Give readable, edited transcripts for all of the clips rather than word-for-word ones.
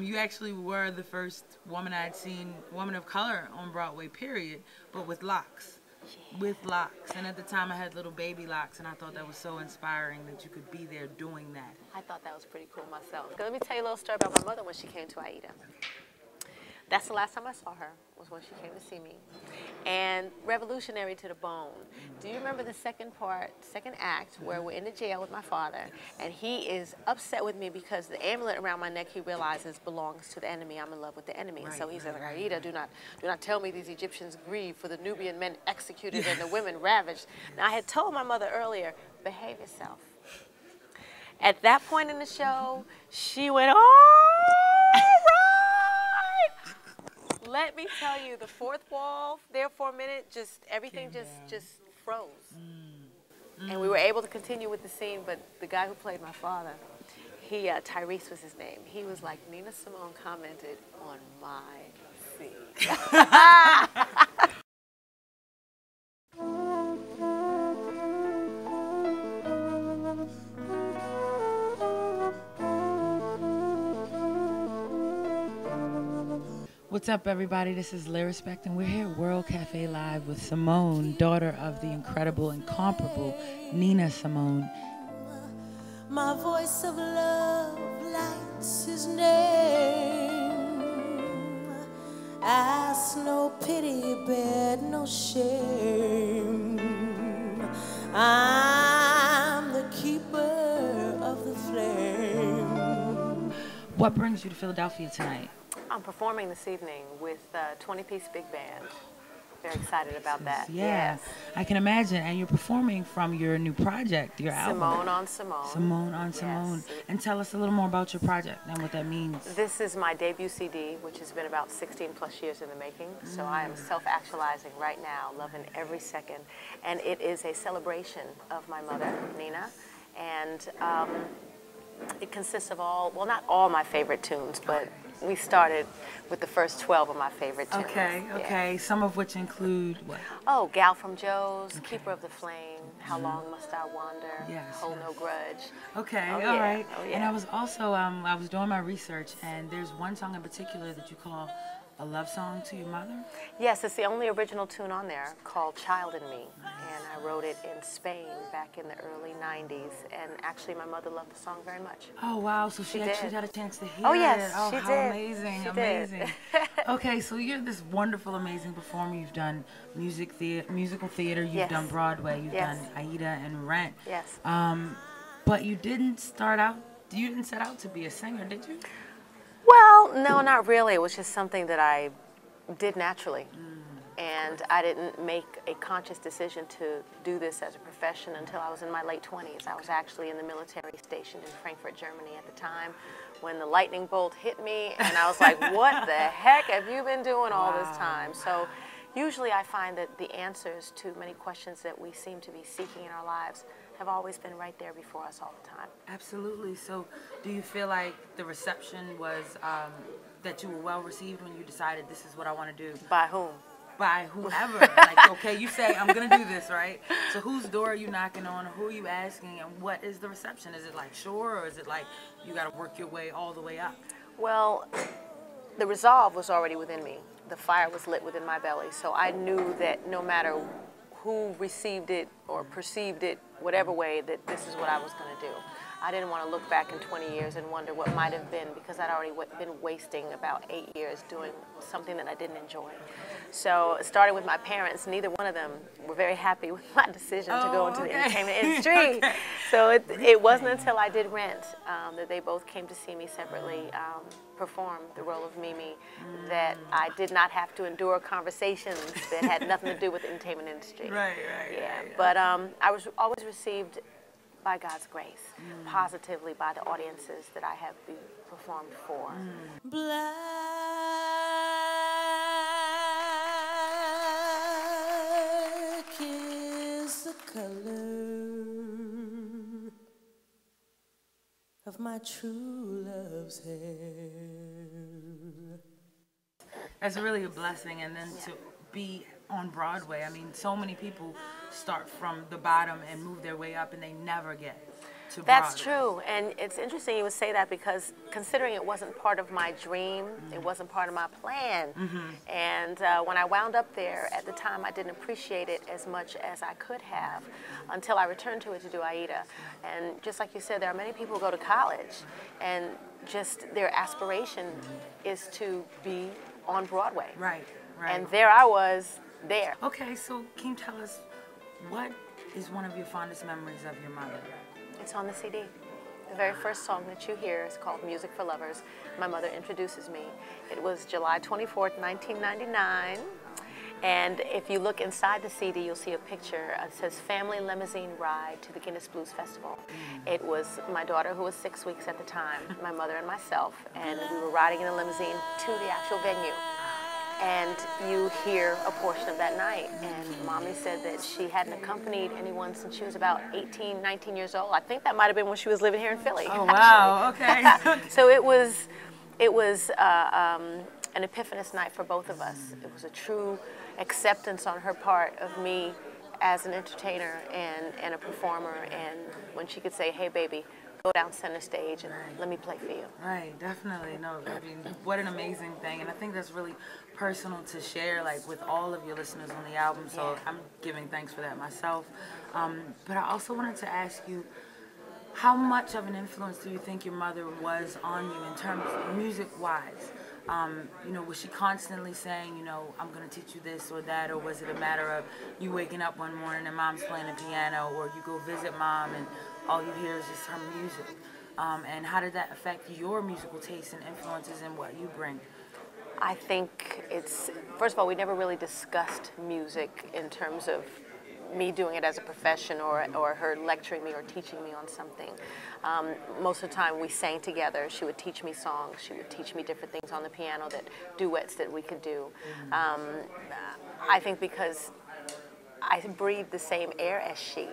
You actually were the first woman I'd seen, woman of color on Broadway, period, but with locks. Yeah. With locks. And at the time I had little baby locks, and I thought that was so inspiring that you could be there doing that. I thought that was pretty cool myself. Let me tell you a little story about my mother when she came to Aida. That's the last time I saw her, was when she came to see me. And revolutionary to the bone. Do you remember the second act, where we're in the jail with my father, and he is upset with me because the amulet around my neck he realizes belongs to the enemy. I'm in love with the enemy. Right, So he says, right, Aida, do not tell me these Egyptians grieve for the Nubian men executed and the women ravaged. Now, I had told my mother earlier, behave yourself. At that point in the show, she went, all right. Let me tell you, the fourth wall there for a minute, just everything just froze. And we were able to continue with the scene, but the guy who played my father, Tyrese was his name. He was like, Nina Simone commented on my scene. What's up, everybody? This is Reelblack, and we're here at World Cafe Live with Simone, daughter of the incredible, incomparable Nina Simone. My voice of love lights his name. Ask no pity, bear no shame. I'm the keeper of the flame. What brings you to Philadelphia tonight? I'm performing this evening with a 20-piece big band. Very excited about that. Yeah, Yes. I can imagine. And you're performing from your new project, your album. Simone on Simone. Simone on Simone. Yes. And tell us a little more about your project and what that means. This is my debut CD, which has been about 16 plus years in the making. So I am self-actualizing right now, loving every second. And it is a celebration of my mother, Nina. And it consists of not all my favorite tunes, but we started with the first 12 of my favorite tunes. Okay. Yeah. Some of which include what? Oh, Gal from Joe's, Keeper of the Flame, How Long Must I Wander, Yes, Hold No Grudge. Okay, Oh, all yeah. right. Oh, yeah. And I was also, I was doing my research, and there's one song in particular that you call a love song to your mother? Yes, it's the only original tune on there, called Child in Me. And I wrote it in Spain back in the early 90s. And actually, my mother loved the song very much. Oh, wow. So she actually did. got a chance to hear Oh, yes, it. Oh, she how did. amazing. She amazing. did. Okay, so you're this wonderful, amazing performer. You've done musical theater. You've Yes. done Broadway. You've Yes. done Aida and Rent. Yes. But you didn't set out to be a singer, did you? Well, no, not really. It was just something that I did naturally. And I didn't make a conscious decision to do this as a profession until I was in my late 20s. I was actually in the military station in Frankfurt, Germany at the time when the lightning bolt hit me, and I was like, what the heck have you been doing all this time? So usually I find that the answers to many questions that we seem to be seeking in our lives have always been right there before us all the time. Absolutely. So do you feel like the reception was that you were well received when you decided this is what I want to do? By whom? By whoever. Like, okay, you say, I'm going to do this, right? So whose door are you knocking on? Who are you asking? And what is the reception? Is it like sure, or is it like you got to work your way all the way up? Well, the resolve was already within me. The fire was lit within my belly. So I knew that no matter who received it or perceived it, whatever way, that this is what I was going to do. I didn't want to look back in 20 years and wonder what might have been, because I'd already been wasting about 8 years doing something that I didn't enjoy. So it started with my parents. Neither one of them were very happy with my decision to go into the entertainment industry. So it wasn't until I did Rent that they both came to see me separately perform the role of Mimi that I did not have to endure conversations that had nothing to do with the entertainment industry. Right. But I was always received by God's grace, positively by the audiences that I have performed for. Black is the color of my true love's hair. That's really a blessing. And then to be on Broadway, I mean, so many people start from the bottom and move their way up, and they never get to That's Broadway. true, and it's interesting you would say that because considering it wasn't part of my dream, it wasn't part of my plan, and when I wound up there, at the time I didn't appreciate it as much as I could have until I returned to it to do Aida. And just like you said, there are many people who go to college and just their aspiration is to be on Broadway. Right, right. And there I was, there. Okay, so can you tell us what is one of your fondest memories of your mother? It's on the CD. The very first song that you hear is called Music for Lovers. My mother introduces me. It was July 24th, 1999. And if you look inside the CD, you'll see a picture. It says Family Limousine Ride to the Guinness Blues Festival. It was my daughter, who was 6 weeks at the time, my mother and myself, and we were riding in a limousine to the actual venue. And you hear a portion of that night. And Mommy said that she hadn't accompanied anyone since she was about 18, 19 years old. I think that might have been when she was living here in Philly. Oh, wow, okay. So it was an epiphanous night for both of us. It was a true acceptance on her part of me as an entertainer and a performer, and when she could say, hey baby, go down center stage and let me play for you. Right, definitely. No, I mean, what an amazing thing, and I think that's really personal to share, like, with all of your listeners on the album, so I'm giving thanks for that myself. But I also wanted to ask you, how much of an influence do you think your mother was on you in terms of music-wise? You know, was she constantly saying, you know, I'm going to teach you this or that, or was it a matter of you waking up one morning and mom's playing the piano, or you go visit mom and all you hear is just her music? And how did that affect your musical tastes and influences and what you bring? I think it's, first of all, we never really discussed music in terms of me doing it as a profession or her lecturing me or teaching me on something. Most of the time we sang together. She would teach me songs. She would teach me different things on the piano, that duets that we could do. I think because I breathed the same air as she.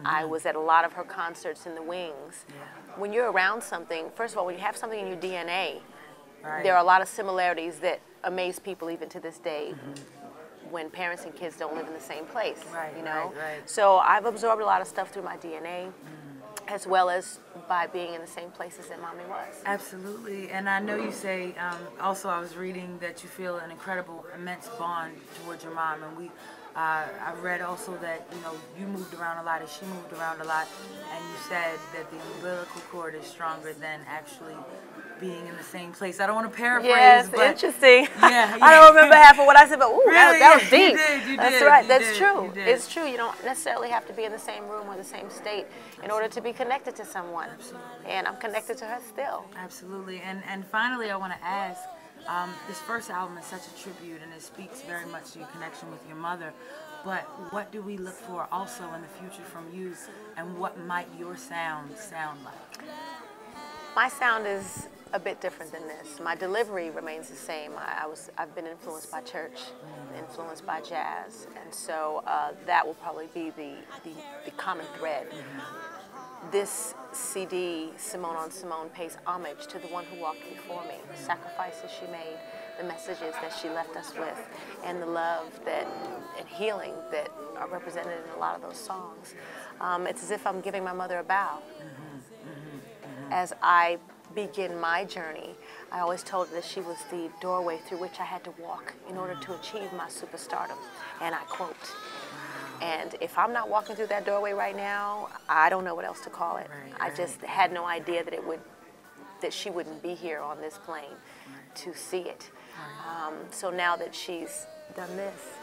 I was at a lot of her concerts in the wings. When you're around something, first of all, when you have something in your DNA, there are a lot of similarities that amaze people even to this day. When parents and kids don't live in the same place, you know? So I've absorbed a lot of stuff through my DNA, as well as by being in the same places that Mommy was. Absolutely, and I know you say, also I was reading that you feel an incredible, immense bond towards your mom, and I've read also that, you know, you moved around a lot and she moved around a lot, and you said that the umbilical cord is stronger than actually being in the same place. I don't want to paraphrase, yes, but interesting. Yeah. I don't remember half of what I said, but ooh, really? that was deep. You That's did, right. you That's did, true. you did. It's true. You don't necessarily have to be in the same room or the same state in order to be connected to someone. Absolutely. And I'm connected to her still. Absolutely. And finally, I want to ask, this first album is such a tribute, and it speaks very much to your connection with your mother. But what do we look for also in the future from you, and what might your sound like? My sound is a bit different than this. My delivery remains the same. I've been influenced by church, influenced by jazz, and so that will probably be the common thread. This CD, Simone on Simone, pays homage to the one who walked before me, the sacrifices she made, the messages that she left us with, and the love and healing that are represented in a lot of those songs. It's as if I'm giving my mother a bow. As I begin my journey, I always told her that she was the doorway through which I had to walk in order to achieve my superstardom, and I quote. And if I'm not walking through that doorway right now, I don't know what else to call it. I just had no idea that she wouldn't be here on this plane to see it. So now that she's done this,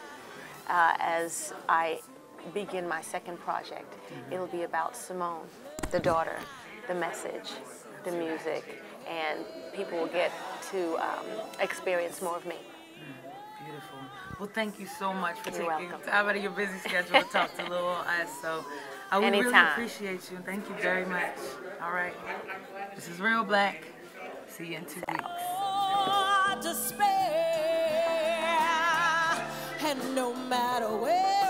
as I begin my second project, it'll be about Simone, the daughter, the message, the music, and people will get to experience more of me. Beautiful. Well, thank you so much for taking welcome. time out of your busy schedule to talk to little us. So I would really appreciate you, and thank you very much. All right. This is Reelblack. See you in 2 weeks. Oh, despair, and no matter where